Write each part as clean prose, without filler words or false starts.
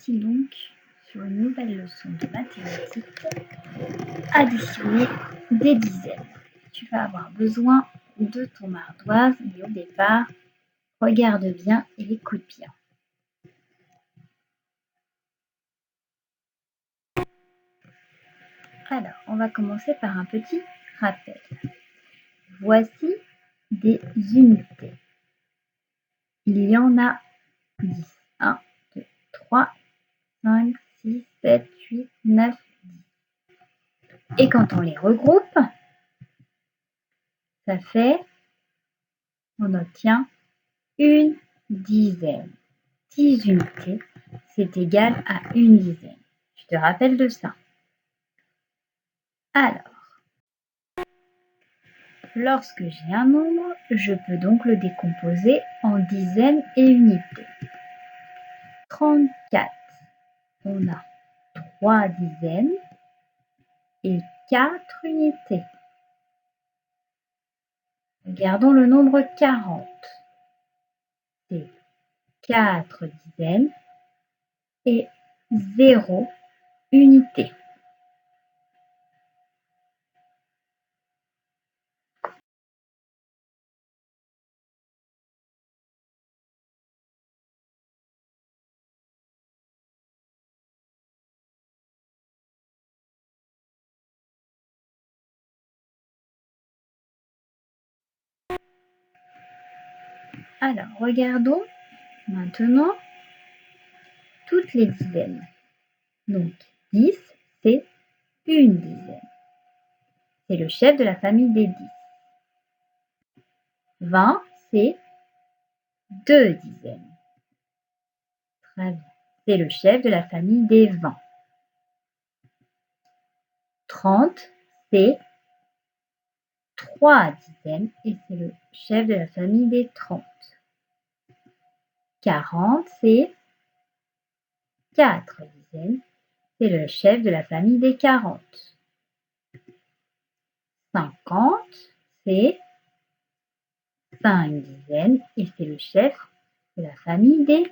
parti donc sur une nouvelle leçon de mathématiques, additionner des dizaines. Tu vas avoir besoin de ton ardoise, mais au départ, regarde bien et écoute bien. Alors, on va commencer par un petit rappel. Voici des unités. Il y en a 10. 1, 2, 3, 5, 6, 7, 8, 9, 10. Et quand on les regroupe, ça fait, on obtient une dizaine. 10 unités, c'est égal à une dizaine. Je te rappelle de ça. Alors, lorsque j'ai un nombre, je peux donc le décomposer en dizaines et unités. 34, on a 3 dizaines et 4 unités. Regardons le nombre 40. C'est 4 dizaines et 0 unité. Alors, regardons maintenant toutes les dizaines. Donc, 10, c'est une dizaine. C'est le chef de la famille des 10. 20, c'est 2 dizaines. Très bien. C'est le chef de la famille des 20. 30, c'est 3 dizaines et c'est le chef de la famille des 30. 40, c'est 4 dizaines. C'est le chef de la famille des 40. 50, c'est 5 dizaines et c'est le chef de la famille des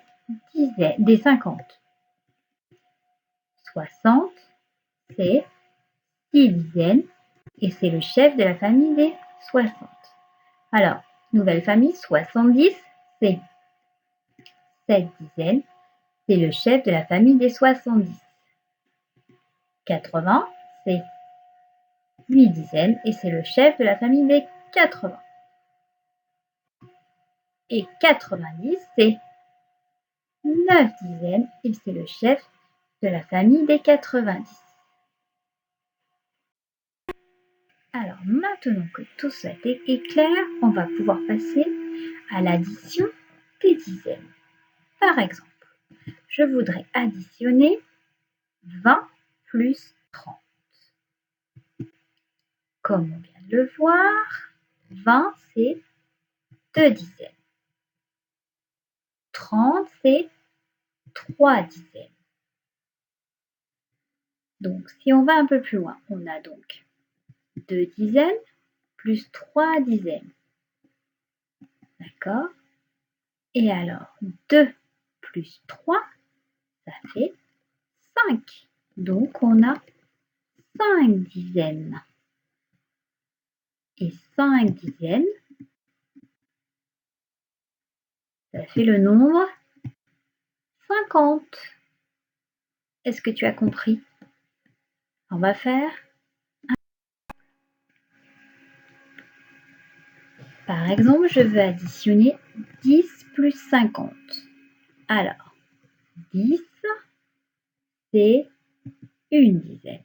50. 60, c'est 6 dizaines et c'est le chef de la famille des 60. Alors, nouvelle famille, 70, c'est 7 dizaines, c'est le chef de la famille des 70. 80, c'est 8 dizaines et c'est le chef de la famille des 80. Et 90, c'est 9 dizaines et c'est le chef de la famille des 90. Alors maintenant que tout ça est clair, on va pouvoir passer à l'addition des dizaines. Par exemple, je voudrais additionner 20 plus 30. Comme on vient de le voir, 20 c'est 2 dizaines. 30 c'est 3 dizaines. Donc si on va un peu plus loin, on a donc 2 dizaines plus 3 dizaines. D'accord? Et alors 2 plus 3, ça fait 5. Donc on a 5 dizaines. Et 5 dizaines, ça fait le nombre 50. Est-ce que tu as compris? On va faire. Par exemple, je veux additionner 10 plus 50. Alors, 10, c'est une dizaine.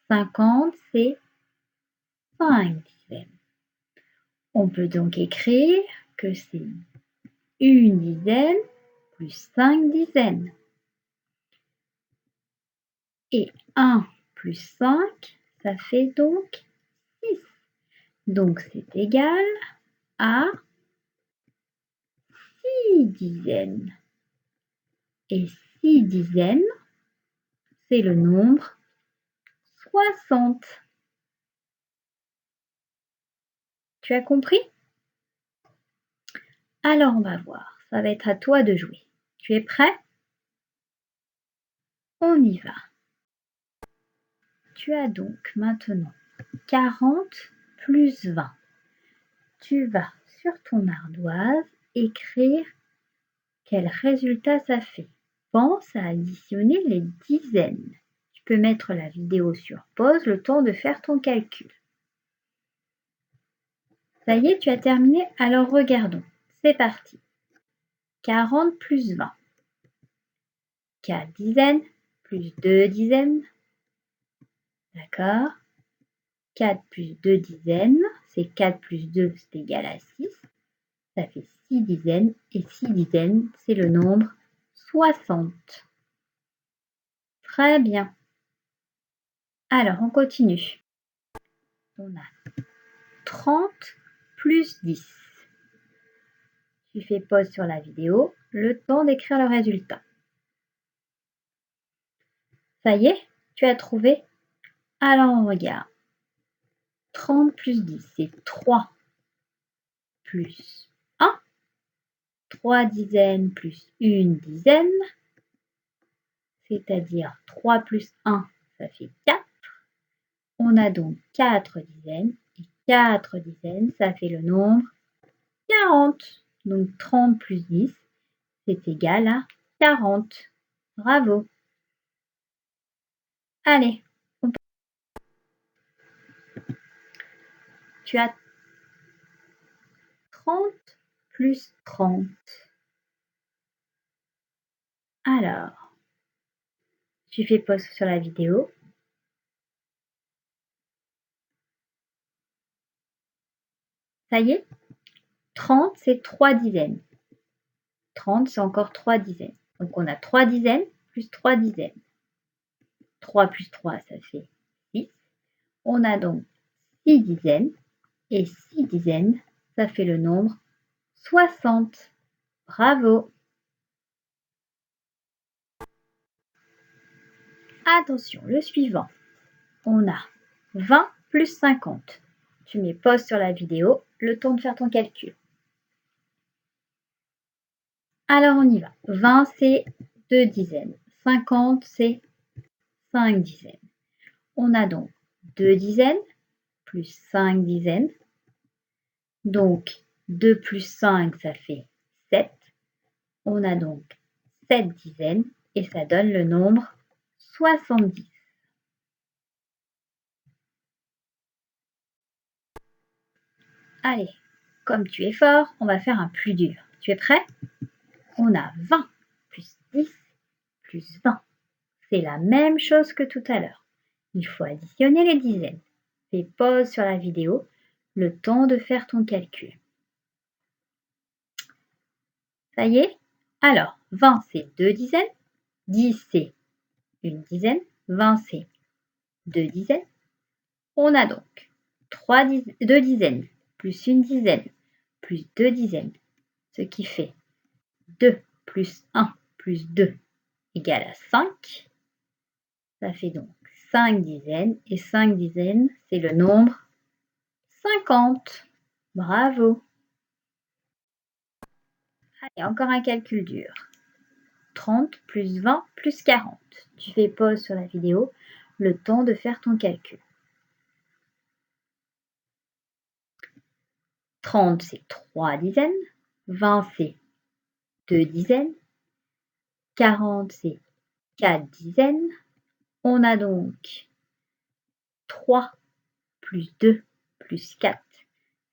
50, c'est 5 dizaines. On peut donc écrire que c'est une dizaine plus 5 dizaines. Et 1 plus 5, ça fait donc 6. Donc c'est égal à 6 dizaines. Et 6 dizaines, c'est le nombre 60. Tu as compris? Alors on va voir, ça va être à toi de jouer. Tu es prêt? On y va. Tu as donc maintenant 40 plus 20. Tu vas sur ton ardoise écrire quel résultat ça fait. Pense à additionner les dizaines. Tu peux mettre la vidéo sur pause le temps de faire ton calcul. Ça y est, tu as terminé, alors regardons. C'est parti. 40 plus 20. 4 dizaines plus 2 dizaines. D'accord. 4 plus 2 dizaines, c'est 4 plus 2, c'est égal à 6. Ça fait 6 dizaines, et 6 dizaines, c'est le nombre 60. Très bien. Alors, on continue. On a 30 plus 10. Tu fais pause sur la vidéo, le temps d'écrire le résultat. Ça y est, tu as trouvé? Alors, on regarde. 30 plus 10, c'est 3 plus 1. 3 dizaines plus 1 dizaine, c'est-à-dire 3 plus 1, ça fait 4. On a donc 4 dizaines, et 4 dizaines, ça fait le nombre 40. Donc 30 plus 10, c'est égal à 40. Bravo. Allez, tu as 30 plus 30. Alors, tu fais pause sur la vidéo. Ça y est, 30, c'est 3 dizaines. 30, c'est encore 3 dizaines. Donc, on a 3 dizaines plus 3 dizaines. 3 plus 3, ça fait 6. On a donc 6 dizaines. Et 6 dizaines, ça fait le nombre 60. Bravo. Attention, le suivant. On a 20 plus 50. Tu mets pause sur la vidéo, le temps de faire ton calcul. Alors, on y va. 20, c'est 2 dizaines. 50, c'est 5 dizaines. On a donc 2 dizaines plus 5 dizaines. Donc, 2 plus 5, ça fait 7. On a donc 7 dizaines et ça donne le nombre 70. Allez, comme tu es fort, on va faire un plus dur. Tu es prêt? On a 20 plus 10 plus 20. C'est la même chose que tout à l'heure. Il faut additionner les dizaines. Fais pause sur la vidéo, le temps de faire ton calcul. Ça y est? Alors, 20 c'est 2 dizaines, 10 c'est 1 dizaine, 20 c'est 2 dizaines. On a donc 2 dizaines plus 1 dizaine plus 2 dizaines, ce qui fait 2 plus 1 plus 2 égale à 5. Ça fait donc 5 dizaines et 5 dizaines, c'est le nombre 50. Bravo. Allez, encore un calcul dur. 30 plus 20 plus 40. Tu fais pause sur la vidéo, le temps de faire ton calcul. 30, c'est 3 dizaines. 20, c'est 2 dizaines. 40, c'est 4 dizaines. On a donc 3 plus 2 plus 4,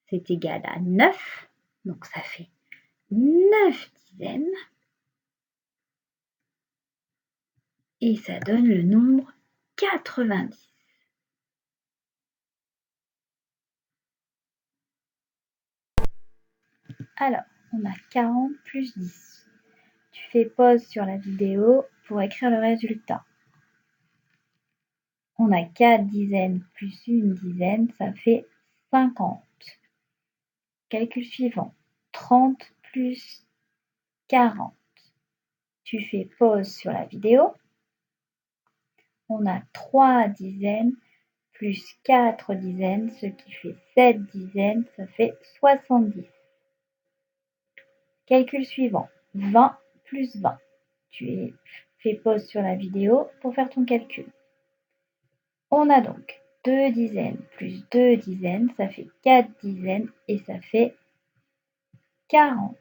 c'est égal à 9. Donc ça fait 9 dizaines. Et ça donne le nombre 90. Alors, on a 40 plus 10. Tu fais pause sur la vidéo pour écrire le résultat. On a 4 dizaines plus 1 dizaine, ça fait 50. Calcul suivant. 30 plus 40. Tu fais pause sur la vidéo. On a 3 dizaines plus 4 dizaines, ce qui fait 7 dizaines, ça fait 70. Calcul suivant. 20 plus 20. Tu fais pause sur la vidéo pour faire ton calcul. On a donc 2 dizaines plus 2 dizaines, ça fait 4 dizaines et ça fait 40.